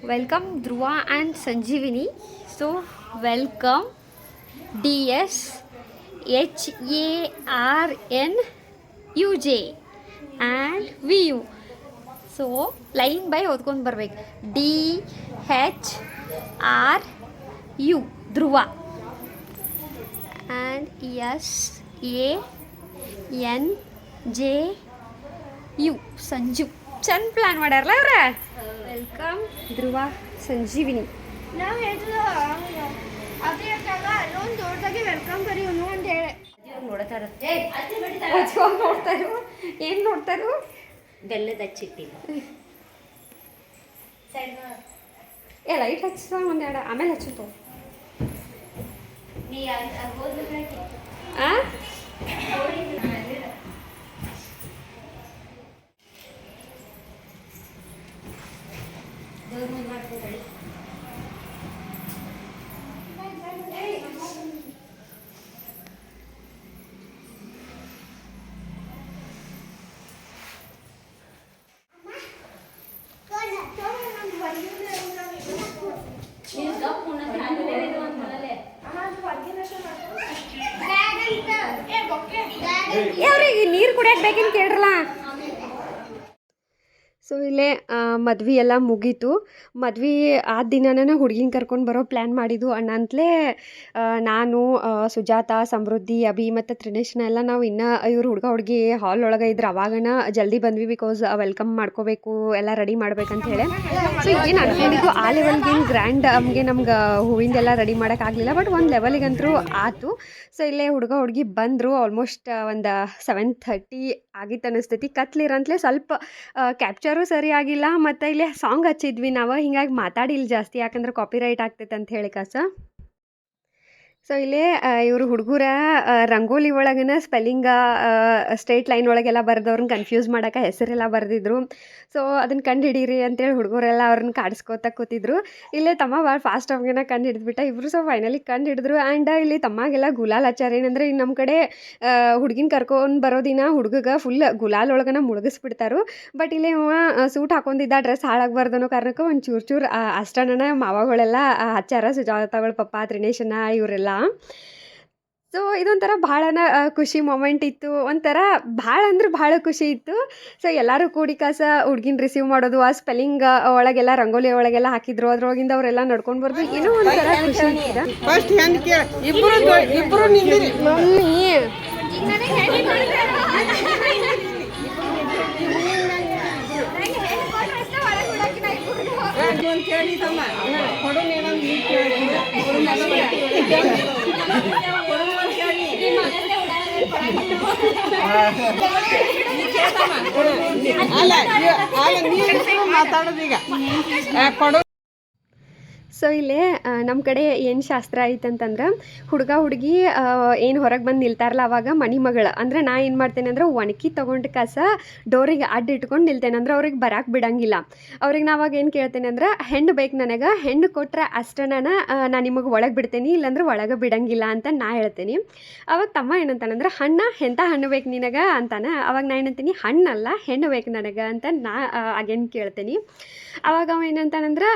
Welcome Dhruva and Sanjeevini. So welcome DS HARNUJ and VU. So line by ಓದ್ಕೊಂಡು ಬರ್ಬೇಕು. DHRU Dhruva and SANJU Sanju. ಚಂದ plan ಮಾಡ್ಯಾರಲ್ಲ ಇವ್ರ. Welcome ಧ್ರುವ ಸಂಜೀವಿನಿ. ನಾವು ಹೇಳ್ತಿದ್ದ ಅದೇ ಅಲ್ಲೊಂದು ದೊಡ್ಡದಾಗಿ ವೆಲ್ಕಮ್ ಕರಿ ಒಂದು ಅಂತ ಹೇಳಿ ನೋಡ್ತಾರು ಏನು ನೋಡ್ತಾರು? ಬೆಲ್ಲದ ಚಿಟ್ಟಿ ಏ ಲೈಟ್ ಹಚ್ಚ ಒಂದೆರಡು ಆಮೇಲೆ ಹಚ್ಚುತ್ತೋ. ಆ ಅವ್ರಿಗೆ ನೀರು ಕುಡಿಯಕ್ಕೆ ಬೇಕೇನು ಕೇಳ್ರಲ್ಲ. ಸೊ ಇಲ್ಲೇ ಮದ್ವೆ ಎಲ್ಲ ಮುಗೀತು. ಮದ್ವೆ ಆ ದಿನನೇ ಹುಡುಗಿನ ಕರ್ಕೊಂಡು ಬರೋ ಪ್ಲ್ಯಾನ್ ಮಾಡಿದ್ದು ಅಣ್ಣ ಅಂತಲೇ. ನಾನು ಸುಜಾತ, ಸಮೃದ್ಧಿ, ಅಭಿ ಮತ್ತು ತ್ರಿನೇಶ್ನ ನಾವು ಇನ್ನೂ ಇವ್ರು ಹುಡುಗಿ ಹಾಲ್ ಒಳಗೆ ಇದ್ರೆ ಅವಾಗನ ಜಲ್ದಿ ಬಂದ್ವಿ. ಬಿಕಾಸ್ ವೆಲ್ಕಮ್ ಮಾಡ್ಕೋಬೇಕು, ಎಲ್ಲ ರೆಡಿ ಮಾಡ್ಬೇಕಂತ ಹೇಳಿ. ಸೊ ಏನು ಅನ್ಕೊಂಡಿದ್ದು ಆ ಲೆವೆಲ್ಗೆ ಏನು ಗ್ರ್ಯಾಂಡ್ ನಮ್ಗೆ ಹೂವಿಂದೆಲ್ಲ ರೆಡಿ ಮಾಡೋಕ್ಕಾಗಲಿಲ್ಲ. ಬಟ್ ಒಂದು ಲೆವೆಲಿಗಂತೂ ಆಯ್ತು. ಸೊ ಇಲ್ಲೇ ಹುಡುಗಿ ಬಂದರು. ಆಲ್ಮೋಸ್ಟ್ ಒಂದು 7:30 ಆಗಿತ್ತು ಅನ್ನಿಸ್ತೈತಿ. ಕತ್ಲಿರಂತಲೇ ಸ್ವಲ್ಪ ಕ್ಯಾಪ್ಚರು ಸರಿ ಆಗಿಲ್ಲ. ಮತ್ತು ಇಲ್ಲಿ ಸಾಂಗ್ ಹಚ್ಚಿದ್ವಿ ನಾವು, ಹಿಂಗಾಗಿ ಮಾತಾಡಿಲ್ಲ ಜಾಸ್ತಿ, ಯಾಕಂದ್ರೆ ಕಾಪಿರೈಟ್ ಆಗ್ತೈತೆ ಅಂತ ಹೇಳಿ ಕಾಸ. ಸೊ ಇಲ್ಲೇ ಇವರು ಹುಡುಗರ ರಂಗೋಲಿ ಒಳಗನ ಸ್ಪೆಲ್ಲಿಂಗ ಸ್ಟ್ರೇಟ್ ಲೈನ್ ಒಳಗೆಲ್ಲ ಬರೆದವ್ರನ್ನ ಕನ್ಫ್ಯೂಸ್ ಮಾಡೋಕೆ ಹೆಸರೆಲ್ಲ ಬರೆದಿದ್ರು. ಸೊ ಅದನ್ನು ಕಂಡು ಹಿಡೀರಿ ಅಂತೇಳಿ ಹುಡುಗರೆಲ್ಲ ಅವ್ರನ್ನ ಕಾಡಿಸ್ಕೋತ ಕೂತಿದ್ರು. ಇಲ್ಲೇ ತಮ್ಮ ಭಾಳ ಫಾಸ್ಟ್ ಅವ್ಗೆನ ಕಂಡು ಹಿಡಿದ್ಬಿಟ್ಟ ಇಬ್ಬರು. ಸೊ ಫೈನಲಿ ಕಂಡು ಹಿಡಿದ್ರು. ಆ್ಯಂಡ್ ಇಲ್ಲಿ ತಮ್ಮಾಗೆಲ್ಲ ಗುಲಾಲ್ ಹಚ್ಚಾರ. ಏನಂದ್ರೆ ಈಗ ನಮ್ಮ ಕಡೆ ಹುಡುಗಿನ ಕರ್ಕೊಂಡು ಬರೋ ದಿನ ಹುಡುಗಗೆ ಫುಲ್ ಗುಲಾಲ್ ಒಳಗನ ಮುಳುಗಿಸ್ಬಿಡ್ತಾರು. ಬಟ್ ಇಲ್ಲಿ ಸೂಟ್ ಹಾಕೊಂಡಿದ್ದ ಡ್ರೆಸ್ ಹಾಳಾಗಬಾರ್ದು ಅನ್ನೋ ಕಾರಣಕ್ಕೆ ಒಂದು ಚೂರು ಅಷ್ಟನ ಮಾವಗಳೆಲ್ಲ ಹಚ್ಚಾರ. ಸುಜಾತಗಳ ಪಪ್ಪ, ತ್ರಿನೇಶನ ಇವರೆಲ್ಲ. ಸೊ ಇದೊಂಥರ ಭಾಳನ ಖುಷಿ ಮೊಮೆಂಟ್ ಇತ್ತು. ಒಂಥರ ಭಾಳ ಅಂದ್ರೆ ಭಾಳ ಖುಷಿ ಇತ್ತು. ಸೊ ಎಲ್ಲರೂ ಕೂಡಿ ಕಾಸ ಹುಡ್ಗಿನ ರಿಸೀವ್ ಮಾಡೋದು, ಆ ಸ್ಪೆಲ್ಲಿಂಗ್ ಒಳಗೆಲ್ಲ ರಂಗೋಲಿ ಒಳಗೆಲ್ಲ ಹಾಕಿದ್ರು. ಅದ್ರೊಳಗಿಂದ ಅವರೆಲ್ಲ ನಡ್ಕೊಂಡು ಬರ್ದು ಏನೋ ಒಂಥರ ಖುಷಿ ಮಾತಾಡೋದೀಗ ಕೊಡು. ಸೊ ಇಲ್ಲೇ ನಮ್ಮ ಕಡೆ ಏನು ಶಾಸ್ತ್ರ ಐತಂತಂದ್ರೆ, ಹುಡುಗಿ ಏನು ಹೊರಗೆ ಬಂದು ನಿಲ್ತಾರಲ್ಲ ಅವಾಗ ಮನೆ ಮಗಳು ಅಂದ್ರೆ ನಾ ಏನು ಮಾಡ್ತೇನೆ ಅಂದ್ರೆ ಒಣಗಿ ತೊಗೊಂಡು ಕಾಸ ಡೋರಿಗೆ ಅಡ್ಡ ಇಟ್ಕೊಂಡು ನಿಲ್ತೇನೆ. ಅಂದ್ರೆ ಅವ್ರಿಗೆ ಬರಕ್ಕೆ ಬಿಡಂಗಿಲ್ಲ. ಅವ್ರಿಗೆ ನಾವಾಗ ಏನು ಕೇಳ್ತೇನೆ ಅಂದ್ರೆ, ಹೆಣ್ಣು ಬೇಕು ನನಗೆ, ಹೆಣ್ಣು ಕೊಟ್ಟರೆ ಅಷ್ಟೇ ನಾನು ನಿಮಗೆ ಒಳಗೆ ಬಿಡ್ತೇನೆ, ಇಲ್ಲಾಂದ್ರೆ ಒಳಗೆ ಬಿಡಂಗಿಲ್ಲ ಅಂತ ನಾ ಹೇಳ್ತೀನಿ. ಅವಾಗ ತಮ್ಮ ಏನಂತಾನಂದ್ರೆ, ಎಂಥ ಹಣ್ಣು ಬೇಕು ನಿನಗೆ ಅಂತಾನೆ. ಅವಾಗ ನಾ ಏನಂತೀನಿ, ಹಣ್ಣಲ್ಲ ಹೆಣ್ಣು ಬೇಕು ನನಗೆ ಅಂತ ನಾ ಆಗೇನು ಕೇಳ್ತೀನಿ. ಅವಾಗ ಅವ ಏನಂತಾನಂದ್ರೆ,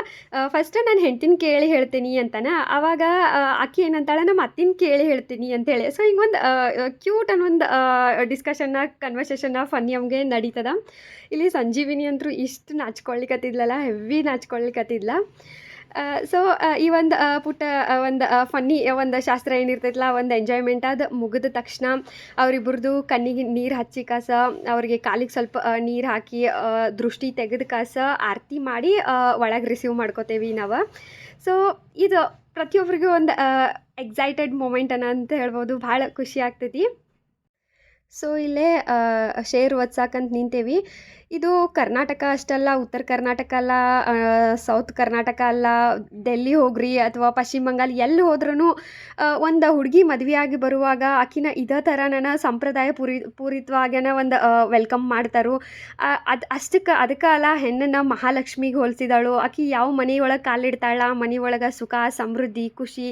ಫಸ್ಟ್ ನಾನು ಹೆಂಡ್ತಿನ ಕೇಳಿ ಹೇಳ್ತೀನಿ ಅಂತಾನೆ. ಆವಾಗ ಅಕ್ಕಿ ಏನಂತಾಳೆ, ನಮ್ಮ ಅತ್ತಿನ ಕೇಳಿ ಹೇಳ್ತೀನಿ ಅಂತೇಳಿ. ಸೊ ಹಿಂಗೊಂದು ಕ್ಯೂಟ್ ಅನ್ನೊಂದು ಡಿಸ್ಕಷನ್ನ, ಕನ್ವರ್ಸೇಷನ್ನ ಫನ್ನಿ ನಮಗೆ ನಡೀತದ. ಇಲ್ಲಿ ಸಂಜೀವಿನಿ ಅಂತೂ ಇಷ್ಟು ನಾಚ್ಕೊಳ್ಳಿಕತ್ತಿದ್ಲಲ್ಲ, ಹೆವಿ ನಾಚ್ಕೊಳ್ಳಿಕತ್ತಿದ್ಲ. ಸೊ ಈ ಒಂದು ಪುಟ್ಟ ಒಂದು ಫನ್ನಿ ಒಂದು ಶಾಸ್ತ್ರ ಏನಿರ್ತೈತಲ್ಲ, ಒಂದು ಎಂಜಾಯ್ಮೆಂಟ್ ಅದು ಮುಗಿದ ತಕ್ಷಣ ಅವರಿಬ್ಬರದು ಕಣ್ಣಿಗೆ ನೀರು ಹಚ್ಚಿ ಕಾಸ, ಅವ್ರಿಗೆ ಕಾಲಿಗೆ ಸ್ವಲ್ಪ ನೀರು ಹಾಕಿ ದೃಷ್ಟಿ ತೆಗೆದು ಕಾಸ ಆರತಿ ಮಾಡಿ ಒಳಗೆ ರಿಸೀವ್ ಮಾಡ್ಕೋತೇವೆ ನಾವು. ಸೊ ಇದು ಪ್ರತಿಯೊಬ್ಬರಿಗೂ ಒಂದು ಎಕ್ಸೈಟೆಡ್ ಮೂಮೆಂಟ್ ಅಂತ ಹೇಳ್ಬೋದು. ಭಾಳ ಖುಷಿ ಆಗ್ತೈತಿ. ಸೊ ಇಲ್ಲೇ ಶೇರ್ ಒದ್ಸಾಕಂತ ನಿಂತೇವಿ. ಇದು ಕರ್ನಾಟಕ ಅಷ್ಟಲ್ಲ, ಉತ್ತರ ಕರ್ನಾಟಕ ಅಲ್ಲ, ಸೌತ್ ಕರ್ನಾಟಕ ಅಲ್ಲ, ಡೆಲ್ಲಿ ಹೋಗ್ರಿ ಅಥವಾ ಪಶ್ಚಿಮ ಬಂಗಾಳ ಎಲ್ಲಿ ಹೋದ್ರೂ ಒಂದು ಹುಡುಗಿ ಮದುವೆಯಾಗಿ ಬರುವಾಗ ಆಕಿನ ಇದೇ ಥರ ಸಂಪ್ರದಾಯ ಪೂರಿತವಾಗೇನ ಒಂದು ವೆಲ್ಕಮ್ ಮಾಡ್ತಾರು. ಅದಕ್ಕೆ ಅಲ್ಲ ಹೆಣ್ಣನ್ನು ಮಹಾಲಕ್ಷ್ಮಿಗೆ ಹೋಲಿಸಿದಾಳು. ಆಕಿ ಯಾವ ಮನೆಯೊಳಗೆ ಕಾಲಿಡ್ತಾಳ, ಮನೆಯೊಳಗೆ ಸುಖ, ಸಮೃದ್ಧಿ, ಖುಷಿ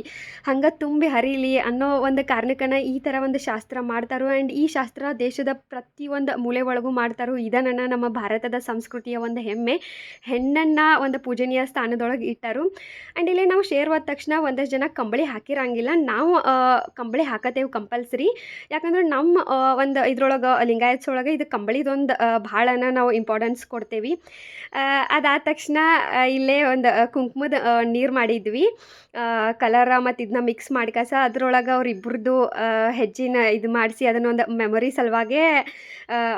ಹಂಗೆ ತುಂಬಿ ಹರಿಲಿ ಅನ್ನೋ ಒಂದು ಕಾರಣಕ್ಕನ ಈ ಥರ ಒಂದು ಶಾಸ್ತ್ರ ಮಾಡ್ತಾರೋ. ಆ್ಯಂಡ್ ಈ ಶಾಸ್ತ್ರ ದೇಶದ ಪ್ರತಿಯೊಂದು ಮೂಲೆ ಒಳಗೂ ಮಾಡ್ತಾರೋ. ಇದನ್ನು ನಮ್ಮ ಭಾರತದ ಸಂಸ್ಕೃತಿಯ ಒಂದು ಹೆಮ್ಮೆ. ಹೆಣ್ಣನ್ನು ಒಂದು ಪೂಜನೀಯ ಸ್ಥಾನದೊಳಗೆ ಇಟ್ಟರು. ಆ್ಯಂಡ್ ಇಲ್ಲಿ ನಾವು ಶೇರ್ ಹೋದ ತಕ್ಷಣ ಒಂದಷ್ಟು ಜನ ಕಂಬಳಿ ಹಾಕಿರಂಗಿಲ್ಲ. ನಾವು ಕಂಬಳಿ ಹಾಕತ್ತೇವೆ ಕಂಪಲ್ಸರಿ. ಯಾಕಂದ್ರೆ ನಮ್ಮ ಒಂದು ಇದ್ರೊಳಗೆ ಲಿಂಗಾಯತ್ಸ್ ಒಳಗೆ ಇದು ಕಂಬಳಿದೊಂದು ಭಾಳನ ನಾವು ಇಂಪಾರ್ಟೆನ್ಸ್ ಕೊಡ್ತೇವೆ. ಅದಾದ ತಕ್ಷಣ ಇಲ್ಲೇ ಒಂದು ಕುಂಕುಮದ ನೀರು ಮಾಡಿದ್ವಿ. ಕಲರ ಮತ್ತು ಇದನ್ನ ಮಿಕ್ಸ್ ಮಾಡ್ಕಸ ಅದ್ರೊಳಗೆ ಅವ್ರಿಬ್ರದ್ದು ಹೆಜ್ಜೆನ ಇದು ಮಾಡಿಸಿ ಅದನ್ನೊಂದು ಮೆಮೊರಿ ಸಲುವಾಗೇ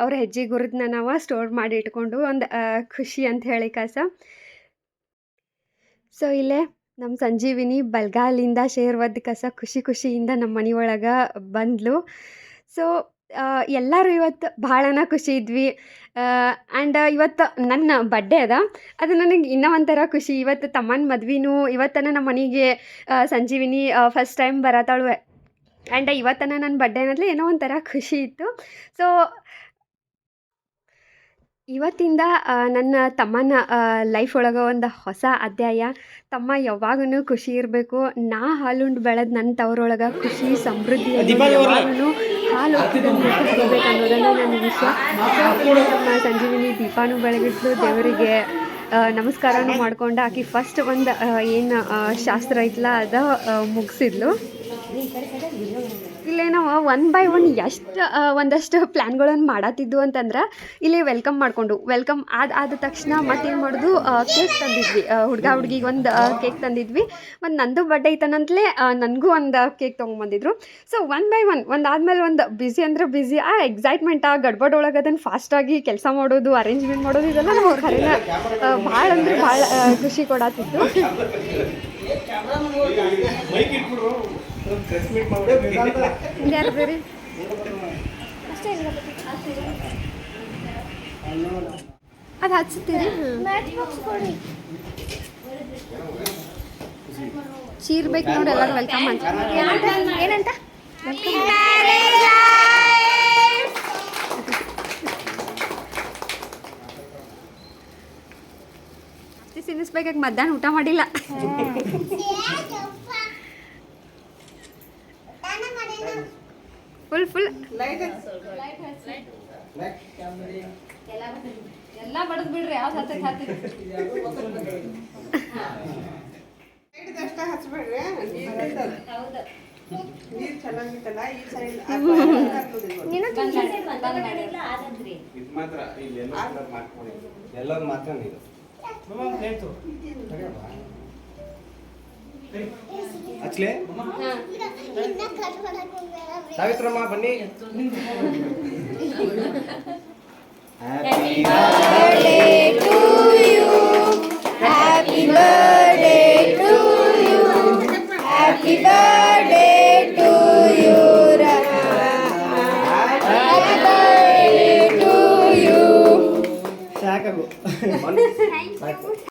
ಅವ್ರ ಹೆಜ್ಜೆ ಗುರುತನ್ನ ನಾವು ಸ್ಟೋರ್ ಮಾಡಿ ಇಟ್ಕೊಂಡು ಒಂದು ಖುಷಿ ಅಂತ ಹೇಳಿ ಕಸ. ಸೊ ಇಲ್ಲೇ ನಮ್ಮ ಸಂಜೀವಿನಿ ಬಲ್ಗಾಲಿಂದ ಶೇರ್ ಒದ್ದು ಕಸ ಖುಷಿಯಿಂದ ನಮ್ಮ ಮನೆ ಒಳಗೆ ಬಂದ್ಲು. ಸೊ ಎಲ್ಲರೂ ಇವತ್ತು ಭಾಳನ ಖುಷಿ ಇದ್ವಿ. ಆ್ಯಂಡ್ ಇವತ್ತು ನನ್ನ ಬರ್ಡೇ ಅದ. ಅದು ನನಗೆ ಇನ್ನೂ ಒಂಥರ ಖುಷಿ. ಇವತ್ತು ತಮ್ಮನ ಮದ್ವೆನೂ ಇವತ್ತನ ನಮ್ಮ ಮನೆಗೆ ಸಂಜೀವಿನಿ ಫಸ್ಟ್ ಟೈಮ್ ಬರತ್ತಾಳು. ಆ್ಯಂಡ್ ಇವತ್ತನ ನನ್ನ ಬರ್ಡೇ ಅನ್ನೋದ್ಲೆ ಏನೋ ಒಂಥರ ಖುಷಿ ಇತ್ತು. ಸೊ ಇವತ್ತಿಂದ ನನ್ನ ತಮ್ಮನ ಲೈಫ್ ಒಳಗೆ ಒಂದು ಹೊಸ ಅಧ್ಯಾಯ. ತಮ್ಮ ಯಾವಾಗೂ ಖುಷಿ ಇರಬೇಕು. ನಾ ಹಾಲುಂಡು ಬೆಳೆದು ನನ್ನ ತವರೊಳಗೆ ಖುಷಿ ಸಮೃದ್ಧಿ ಯಾವಾಗೂ ಹಾಲು ಉಕ್ಕಿದಂಗೆ ಹರಿಬೇಕು ಅನ್ನೋದನ್ನು ನನ್ನ ವಿಷಯ. ನಮ್ಮ ಸಂಜೀವಿನಿ ದೀಪಾನು ಬೆಳಗಿಟ್ಲು, ದೇವರಿಗೆ ನಮಸ್ಕಾರನೂ ಮಾಡ್ಕೊಂಡು ಆಕೆ ಫಸ್ಟ್ ಒಂದು ಏನು ಶಾಸ್ತ್ರ ಐತಲ್ಲ ಅದು ಮುಗಿಸಿದ್ಲು. ಇಲ್ಲೇ ನಾವು ಒನ್ ಬೈ ಒನ್ ಎಷ್ಟು ಒಂದಷ್ಟು ಪ್ಲ್ಯಾನ್ಗಳನ್ನು ಮಾಡತ್ತಿದ್ದು ಅಂತಂದ್ರೆ ಇಲ್ಲಿ ವೆಲ್ಕಮ್ ಆದ ತಕ್ಷಣ ಮತ್ತೇನು ಮಾಡೋದು, ಕೇಕ್ ತಂದಿದ್ವಿ. ಹುಡುಗಿಗೆ ಒಂದು ಕೇಕ್ ತಂದಿದ್ವಿ. ಮತ್ತು ನಂದು ಬರ್ಡೇ ಐತನಂತಲೇ ನನಗೂ ಒಂದು ಕೇಕ್ ತೊಗೊಂಬಂದಿದ್ರು. ಸೊ ಒನ್ ಬೈ ಒನ್ ಒಂದಾದ್ಮೇಲೆ ಒಂದು ಬ್ಯುಸಿ ಅಂದ್ರೆ ಬ್ಯುಸಿ. ಆ ಎಕ್ಸೈಟ್ಮೆಂಟ್ ಆ ಗಡ್ಬಡ್ ಒಳಗೆ ಅದನ್ನು ಫಾಸ್ಟಾಗಿ ಕೆಲಸ ಮಾಡೋದು, ಅರೇಂಜ್ಮೆಂಟ್ ಮಾಡೋದು ಇದೆಲ್ಲ ನಮಗೆ ಖರೇನ ಭಾಳ ಅಂದ್ರೆ ಭಾಳ ಖುಷಿ ಕೊಡತ್ತಿತ್ತು. ಯಾರು ಬೇರೆ ಅದು ಹಚ್ತೀರಿ ಚೀರ್ ಬೇಕು ನೋಡಿ. ಎಲ್ಲರೂ ವೆಲ್ಕಮ್ ಅಂತ ಏನಂತ ಸಿನಿಸ್ಬೇಕಾಗಿ ಮಧ್ಯಾಹ್ನ ಊಟ ಮಾಡಿಲ್ಲ. ಫುಲ್ ಎಲ್ಲ ಬಡದ್ ಬಿಡ್ರಿ. ಯಾವ್ದು ಹತ್ತಕ್ಕೆ ಹಚ್ಬೇಡ್ರಿ. ನೀರು ಚೆನ್ನಾಗಿತ್ತಲ್ಲ ಈ ಸೈಡ್ ಎಲ್ಲರೂ ಮಾತ್ರ ನೀರು ಹಚ್ಲೇ. ಸಾವಿತ್ರಮ್ಮ ಬನ್ನಿ. Happy birthday to you. Happy birthday to you. Happy birthday to you. Happy birthday to you. ಸಾಕಾಗು.